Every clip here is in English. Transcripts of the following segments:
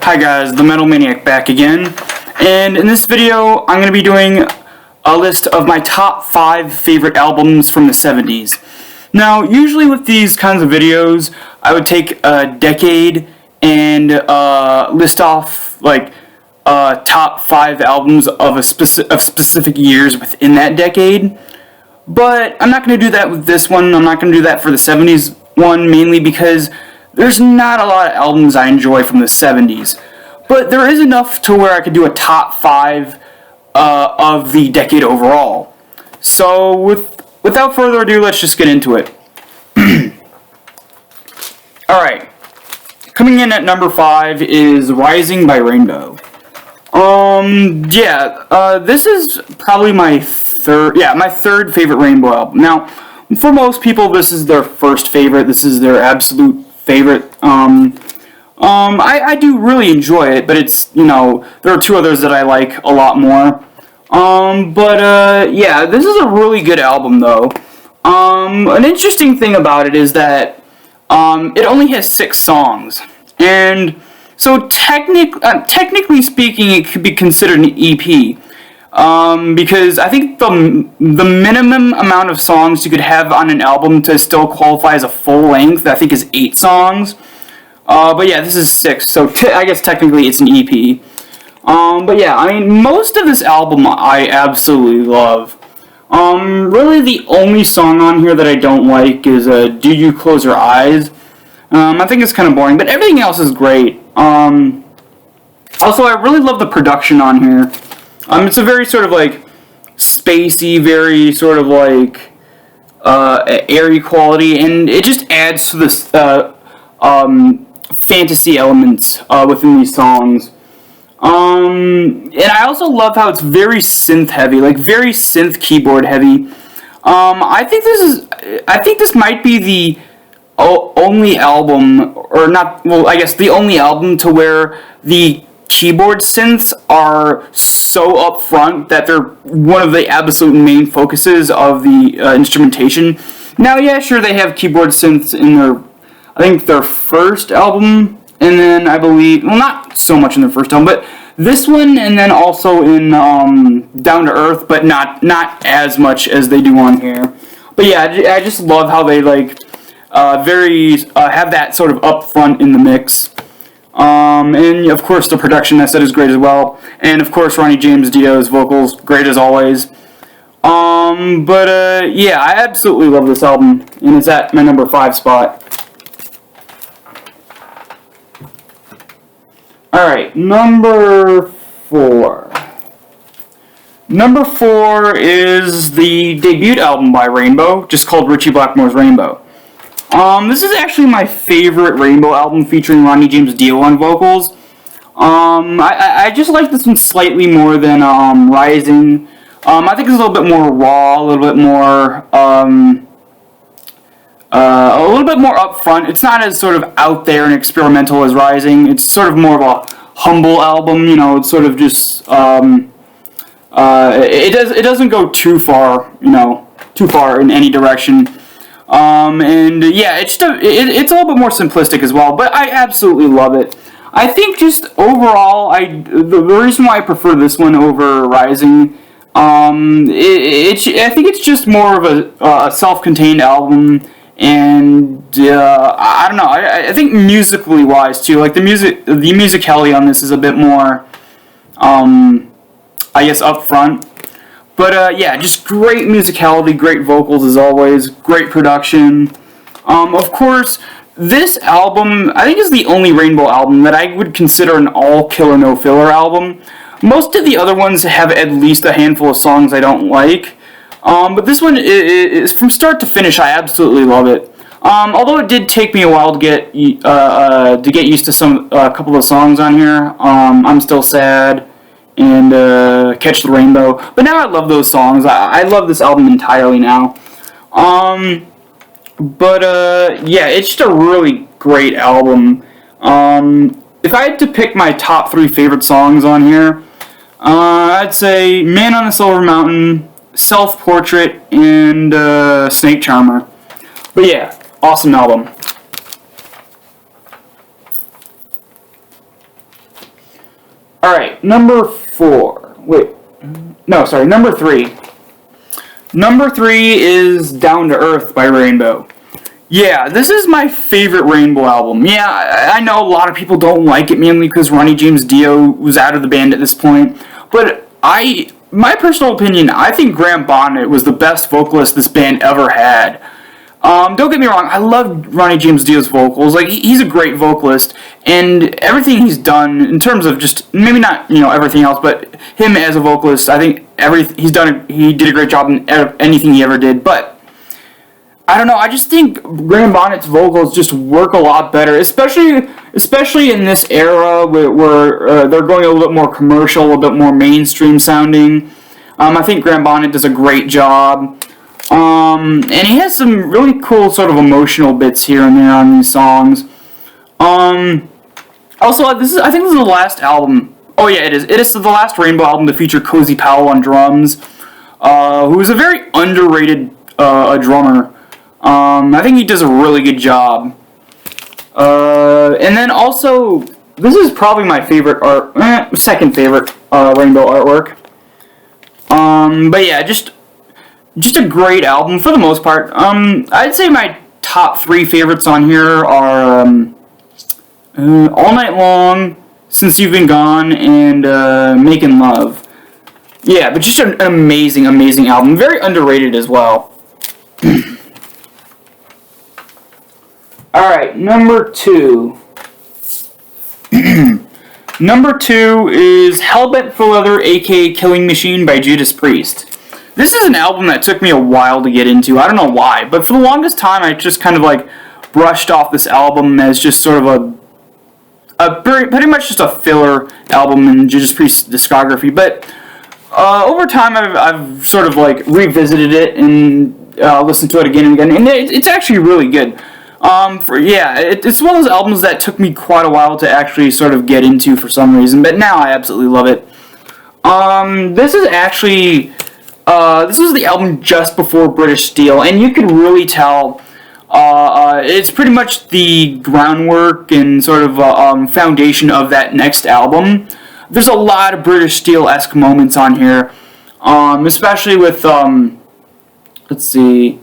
Hi guys, the Metal Maniac back again, and in this video I'm going to be doing a list of my top 5 favorite albums from the 70s. Now, usually with these kinds of videos, I would take a decade and list off like top 5 albums of specific years within that decade. But I'm not going to do that with this one. I'm not going to do that for the 70s one, mainly because there's not a lot of albums I enjoy from the 70s. But there is enough to where I could do a top 5 of the decade overall. So without further ado, let's just get into it. Alright. Coming in at number 5 is Rising by Rainbow. This is probably my third favorite Rainbow album. Now, for most people, this is their first favorite. This is their absolute favorite. I do really enjoy it, but it's, there are 2 others that I like a lot more. This is a really good album, though. An interesting thing about it is that, it only has 6 songs. And so technically speaking, it could be considered an EP. Because I think the minimum amount of songs you could have on an album to still qualify as a full length, I think, is 8 songs. This is 6, so I guess technically it's an EP. Most of this album I absolutely love. Really the only song on here that I don't like is Do You Close Your Eyes. I think it's kind of boring, but everything else is great. Also, I really love the production on here. It's a very sort of like spacey, very sort of like airy quality, and it just adds to this fantasy elements within these songs. And I also love how it's very synth heavy, like very synth keyboard heavy. I think this might be the only album, or not, well, I guess the only album to where the keyboard synths are so upfront that they're one of the absolute main focuses of the instrumentation. Now, yeah, sure, they have keyboard synths in their first album, and then I believe, well, not so much in their first album, but this one, and then also in Down to Earth, but not as much as they do on here. But yeah, I just love how they have that sort of upfront in the mix. And of course the production, I said, is great as well. And of course Ronnie James Dio's vocals, great as always. I absolutely love this album, and it's at my number 5 spot. Alright, number 4. Number 4 is the debut album by Rainbow, just called Ritchie Blackmore's Rainbow. This is actually my favorite Rainbow album featuring Ronnie James Dio on vocals. I just like this one slightly more than Rising. I think it's a little bit more raw, a little bit more upfront. It's not as sort of out there and experimental as Rising. It's sort of more of a humble album. It's sort of just it doesn't go too far in any direction. It's a little bit more simplistic as well, but I absolutely love it. I think just overall, the reason why I prefer this one over Rising, I think it's just more of a self-contained album, and I don't know. I think musically wise too, like the musicality on this is a bit more, I guess, upfront. But just great musicality, great vocals as always, great production. Of course, this album, I think, is the only Rainbow album that I would consider an all-killer, no-filler album. Most of the other ones have at least a handful of songs I don't like. But this one is from start to finish, I absolutely love it. Although it did take me a while to get used to a couple of songs on here. I'm Still Sad and Catch the Rainbow. But now I love those songs. I love this album entirely now. It's just a really great album. If I had to pick my top 3 favorite songs on here, I'd say Man on the Silver Mountain, Self-Portrait, and Snake Charmer. But yeah, awesome album. Alright, number 4. Wait. No, sorry, number 3. Number 3 is Down to Earth by Rainbow. Yeah, this is my favorite Rainbow album. Yeah, I know a lot of people don't like it mainly because Ronnie James Dio was out of the band at this point. But my personal opinion, I think Graham Bonnet was the best vocalist this band ever had. Don't get me wrong, I love Ronnie James Dio's vocals. Like, he's a great vocalist, and everything he's done, in terms of just, maybe not, everything else, but him as a vocalist, I think he did a great job in anything he ever did, but I don't know, I just think Graham Bonnet's vocals just work a lot better, especially in this era where they're going a little bit more commercial, a little bit more mainstream sounding. I think Graham Bonnet does a great job. And he has some really cool sort of emotional bits here and there on these songs. Also, I think this is the last album. Oh yeah, it is. It is the last Rainbow album to feature Cozy Powell on drums, who is a very underrated drummer. I think he does a really good job. And then also, this is probably my favorite second favorite Rainbow artwork. But yeah, just a great album for the most part. I'd say my top 3 favorites on here are All Night Long, Since You've Been Gone, and Making Love. Yeah, but just an amazing, amazing album. Very underrated as well. Alright, number 2. Number 2 is Hellbent for Leather, aka Killing Machine by Judas Priest. This is an album that took me a while to get into. I don't know why, but for the longest time I just kind of brushed off this album as just sort of pretty much just a filler album in Judas Priest's discography. But over time I've sort of revisited it and listened to it again and again, and it's actually really good. It's one of those albums that took me quite a while to actually sort of get into for some reason, but now I absolutely love it. This is actually this was the album just before British Steel, and you can really tell it's pretty much the groundwork and sort of foundation of that next album. There's a lot of British Steel-esque moments on here, especially with, let's see,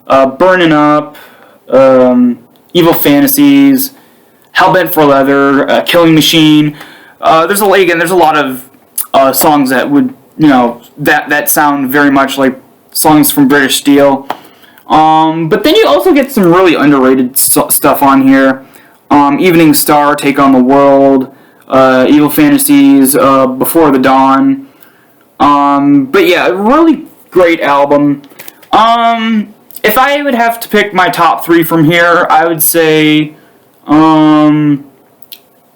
Burning Up, Evil Fantasies, Hellbent for Leather, Killing Machine. There's a lot of songs that would, that sound very much like songs from British Steel. But then you also get some really underrated stuff on here. Evening Star, Take on the World, Evil Fantasies, Before the Dawn. But yeah, really great album. If I would have to pick my top 3 from here, I would say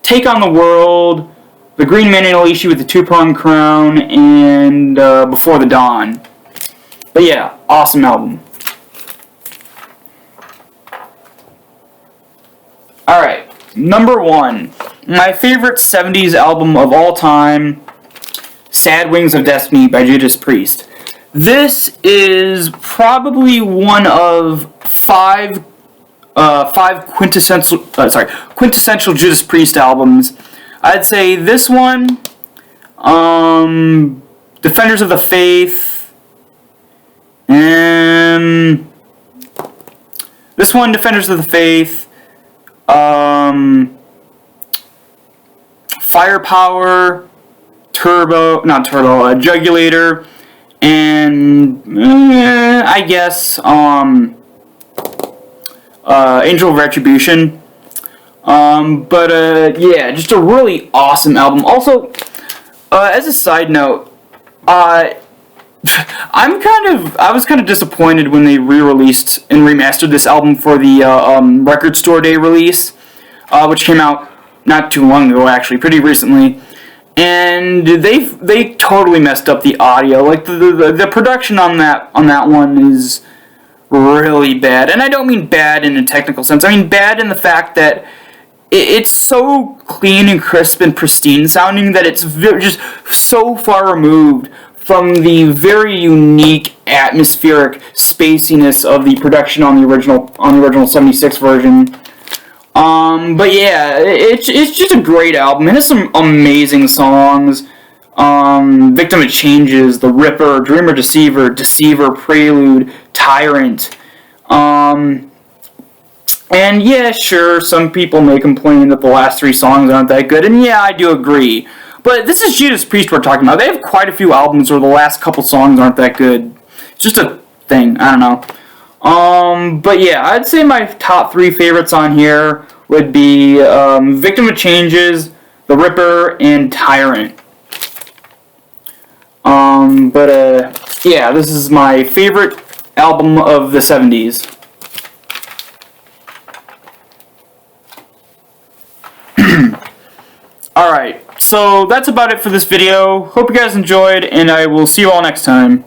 Take on the World, The Green Man and Alicia with the Two-Pronged Crown, and Before the Dawn. But yeah, awesome album. Alright, number 1. My favorite 70's album of all time, Sad Wings of Destiny by Judas Priest. This is probably one of 5 quintessential Judas Priest albums. I'd say this one, Defenders of the Faith, and this one, Defenders of the Faith, Firepower, Jugulator, and I guess Angel of Retribution. Yeah, just a really awesome album. Also, as a side note, I was kind of disappointed when they re-released and remastered this album for the Record Store Day release, which came out not too long ago, actually, pretty recently. And they totally messed up the audio. Like the production on that one is really bad, and I don't mean bad in a technical sense. I mean bad in the fact that it's so clean and crisp and pristine sounding that it's just so far removed from the very unique atmospheric spaciness of the production on the original 76 version. But yeah, it's just a great album. It has some amazing songs. Victim of Changes, The Ripper, Dreamer Deceiver, Deceiver, Prelude, Tyrant. And yeah, sure, some people may complain that the last three songs aren't that good, and yeah, I do agree. But this is Judas Priest we're talking about. They have quite a few albums where the last couple songs aren't that good. It's just a thing. I don't know. But yeah, I'd say my top three favorites on here would be Victim of Changes, The Ripper, and Tyrant. Yeah, this is my favorite album of the 70's. Alright, so that's about it for this video. Hope you guys enjoyed, and I will see you all next time.